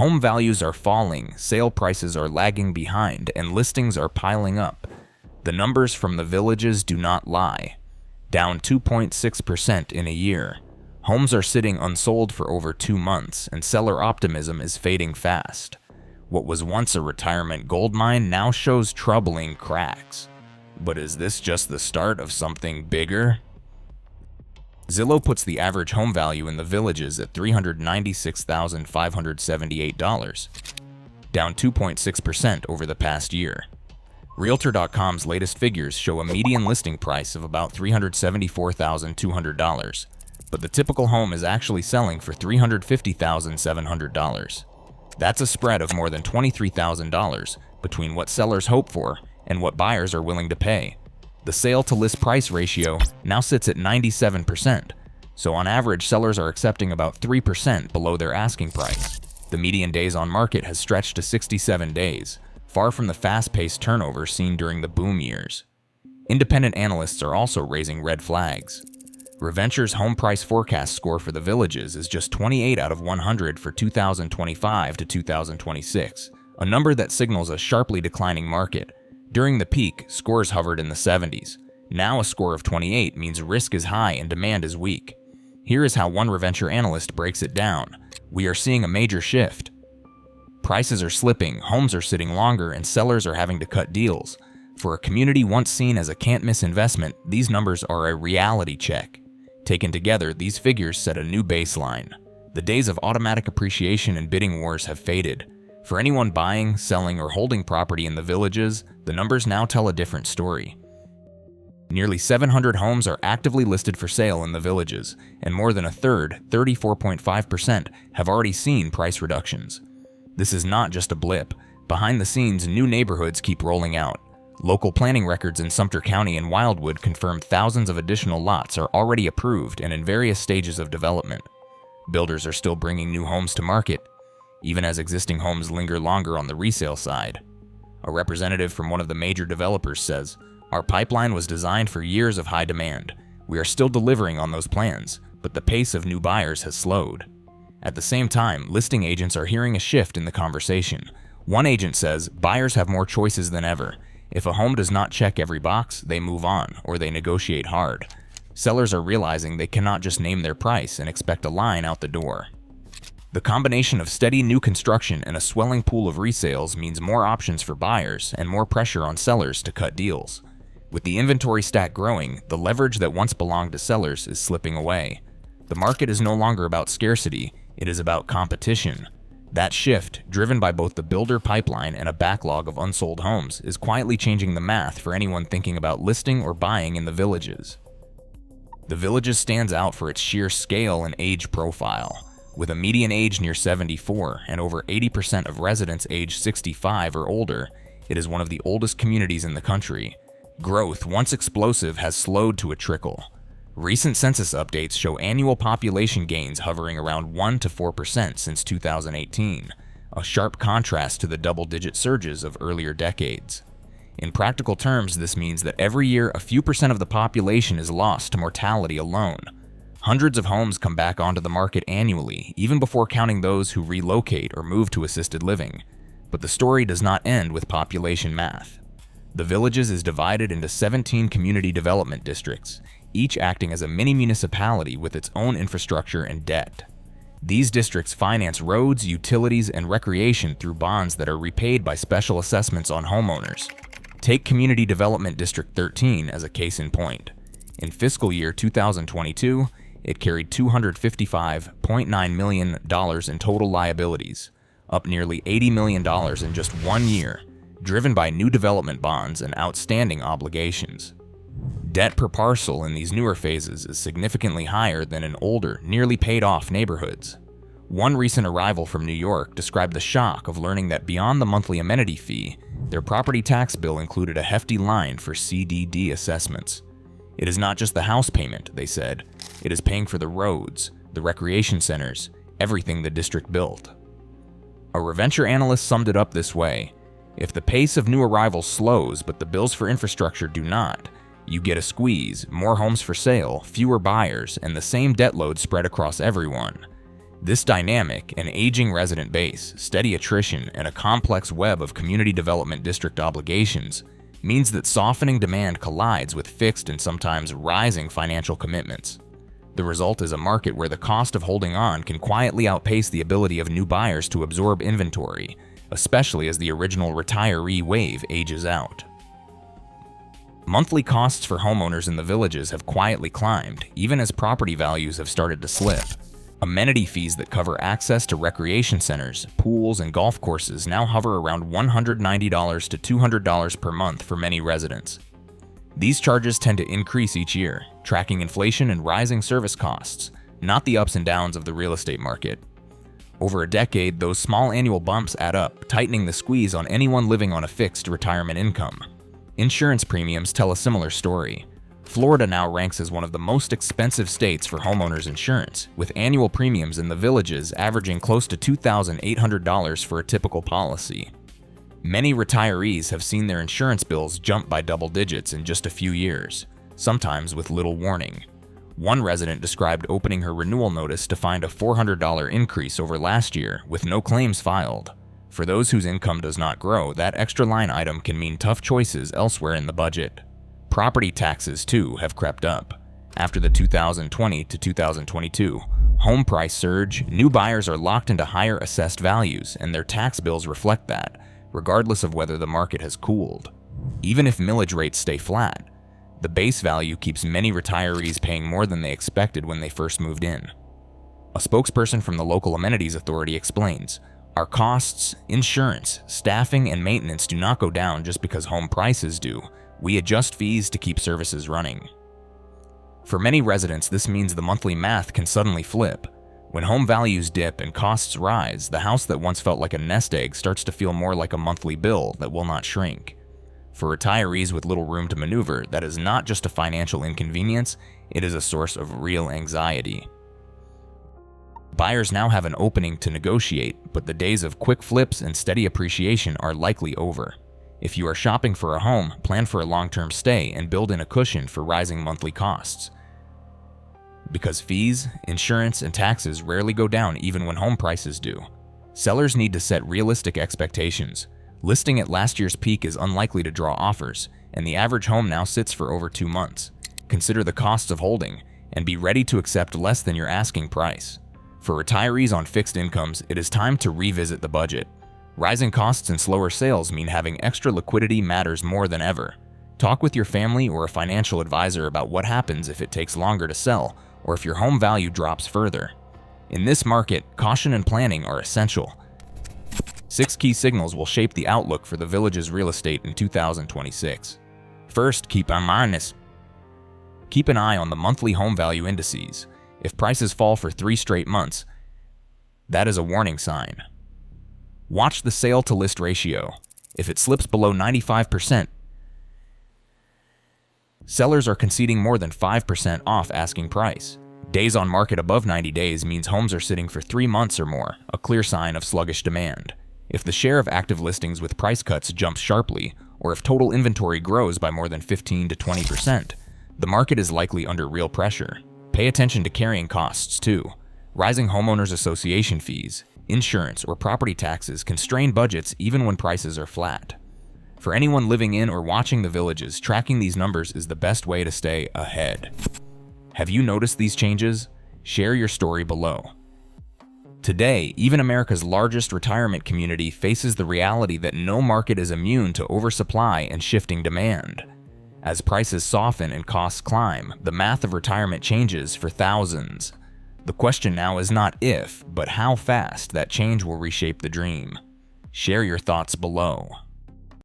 Home values are falling, sale prices are lagging behind, and listings are piling up. The numbers from the villages do not lie. Down 2.6% in a year. Homes are sitting unsold for over 2 months, and seller optimism is fading fast. What was once a retirement goldmine now shows troubling cracks. But is this just the start of something bigger? Zillow puts the average home value in the villages at $396,578, down 2.6% over the past year. Realtor.com's latest figures show a median listing price of about $374,200, but the typical home is actually selling for $350,700. That's a spread of more than $23,000 between what sellers hope for and what buyers are willing to pay. The sale-to-list price ratio now sits at 97%, so on average sellers are accepting about 3% below their asking price. The median days on market has stretched to 67 days, far from the fast-paced turnover seen during the boom years. Independent analysts are also raising red flags. Reventure's home price forecast score for the villages is just 28 out of 100 for 2025 to 2026, a number that signals a sharply declining market. During the peak, scores hovered in the 70s. Now a score of 28 means risk is high and demand is weak. Here is how one Reventure analyst breaks it down. We are seeing a major shift. Prices are slipping, homes are sitting longer, and sellers are having to cut deals. For a community once seen as a can't-miss investment, these numbers are a reality check. Taken together, these figures set a new baseline. The days of automatic appreciation and bidding wars have faded. For anyone buying, selling, or holding property in the villages, the numbers now tell a different story. Nearly 700 homes are actively listed for sale in the villages, and more than a third, 34.5%, have already seen price reductions. This is not just a blip. Behind the scenes, new neighborhoods keep rolling out. Local planning records in Sumter County and Wildwood confirm thousands of additional lots are already approved and in various stages of development. Builders are still bringing new homes to market, even as existing homes linger longer on the resale side. A representative from one of the major developers says, "Our pipeline was designed for years of high demand. We are still delivering on those plans, but the pace of new buyers has slowed." At the same time, listing agents are hearing a shift in the conversation. One agent says, buyers have more choices than ever. If a home does not check every box, they move on, or they negotiate hard. Sellers are realizing they cannot just name their price and expect a line out the door. The combination of steady new construction and a swelling pool of resales means more options for buyers and more pressure on sellers to cut deals. With the inventory stack growing, the leverage that once belonged to sellers is slipping away. The market is no longer about scarcity, it is about competition. That shift, driven by both the builder pipeline and a backlog of unsold homes, is quietly changing the math for anyone thinking about listing or buying in the villages. The villages stands out for its sheer scale and age profile. With a median age near 74 and over 80% of residents age 65 or older, it is one of the oldest communities in the country. Growth, once explosive, has slowed to a trickle. Recent census updates show annual population gains hovering around 1 to 4% since 2018, a sharp contrast to the double-digit surges of earlier decades. In practical terms, this means that every year a few percent of the population is lost to mortality alone. Hundreds of homes come back onto the market annually, even before counting those who relocate or move to assisted living. But the story does not end with population math. The Villages is divided into 17 community development districts, each acting as a mini-municipality with its own infrastructure and debt. These districts finance roads, utilities, and recreation through bonds that are repaid by special assessments on homeowners. Take Community Development District 13 as a case in point. In fiscal year 2022, it carried $255.9 million in total liabilities, up nearly $80 million in just 1 year, driven by new development bonds and outstanding obligations. Debt per parcel in these newer phases is significantly higher than in older, nearly paid-off neighborhoods. One recent arrival from New York described the shock of learning that beyond the monthly amenity fee, their property tax bill included a hefty line for CDD assessments. It is not just the house payment, they said. It is paying for the roads, the recreation centers, everything the district built. A Reventure analyst summed it up this way: if the pace of new arrivals slows but the bills for infrastructure do not, you get a squeeze, more homes for sale, fewer buyers, and the same debt load spread across everyone. This dynamic, an aging resident base, steady attrition, and a complex web of community development district obligations means that softening demand collides with fixed and sometimes rising financial commitments. The result is a market where the cost of holding on can quietly outpace the ability of new buyers to absorb inventory, especially as the original retiree wave ages out. Monthly costs for homeowners in the villages have quietly climbed, even as property values have started to slip. Amenity fees that cover access to recreation centers, pools, and golf courses now hover around $190 to $200 per month for many residents. These charges tend to increase each year, tracking inflation and rising service costs, not the ups and downs of the real estate market. Over a decade, those small annual bumps add up, tightening the squeeze on anyone living on a fixed retirement income. Insurance premiums tell a similar story. Florida now ranks as one of the most expensive states for homeowners insurance, with annual premiums in the villages averaging close to $2,800 for a typical policy. Many retirees have seen their insurance bills jump by double digits in just a few years, sometimes with little warning. One resident described opening her renewal notice to find a $400 increase over last year with no claims filed. For those whose income does not grow, that extra line item can mean tough choices elsewhere in the budget. Property taxes, too, have crept up. After the 2020 to 2022 home price surge, new buyers are locked into higher assessed values, and their tax bills reflect that, regardless of whether the market has cooled. Even if millage rates stay flat, the base value keeps many retirees paying more than they expected when they first moved in. A spokesperson from the local amenities authority explains, "Our costs, insurance, staffing, and maintenance do not go down just because home prices do. We adjust fees to keep services running." For many residents, this means the monthly math can suddenly flip. When home values dip and costs rise, the house that once felt like a nest egg starts to feel more like a monthly bill that will not shrink. For retirees with little room to maneuver, that is not just a financial inconvenience, it is a source of real anxiety. Buyers now have an opening to negotiate, but the days of quick flips and steady appreciation are likely over. If you are shopping for a home, plan for a long-term stay and build in a cushion for rising monthly costs. Because fees, insurance, and taxes rarely go down even when home prices do. Sellers need to set realistic expectations. Listing at last year's peak is unlikely to draw offers, and the average home now sits for over 2 months. Consider the costs of holding, and be ready to accept less than your asking price. For retirees on fixed incomes, it is time to revisit the budget. Rising costs and slower sales mean having extra liquidity matters more than ever. Talk with your family or a financial advisor about what happens if it takes longer to sell or if your home value drops further. In this market, caution and planning are essential. 6 key signals will shape the outlook for the village's real estate in 2026. First, keep an eye on the monthly home value indices. If prices fall for 3 straight months, that is a warning sign. Watch the sale-to-list ratio. If it slips below 95%, sellers are conceding more than 5% off asking price. Days on market above 90 days means homes are sitting for 3 months or more, a clear sign of sluggish demand. If the share of active listings with price cuts jumps sharply, or if total inventory grows by more than 15 to 20%, the market is likely under real pressure. Pay attention to carrying costs too. Rising homeowners association fees, insurance, or property taxes constrain budgets even when prices are flat. For anyone living in or watching the villages, tracking these numbers is the best way to stay ahead. Have you noticed these changes? Share your story below. Today, even America's largest retirement community faces the reality that no market is immune to oversupply and shifting demand. As prices soften and costs climb, the math of retirement changes for thousands. The question now is not if, but how fast that change will reshape the dream. Share your thoughts below.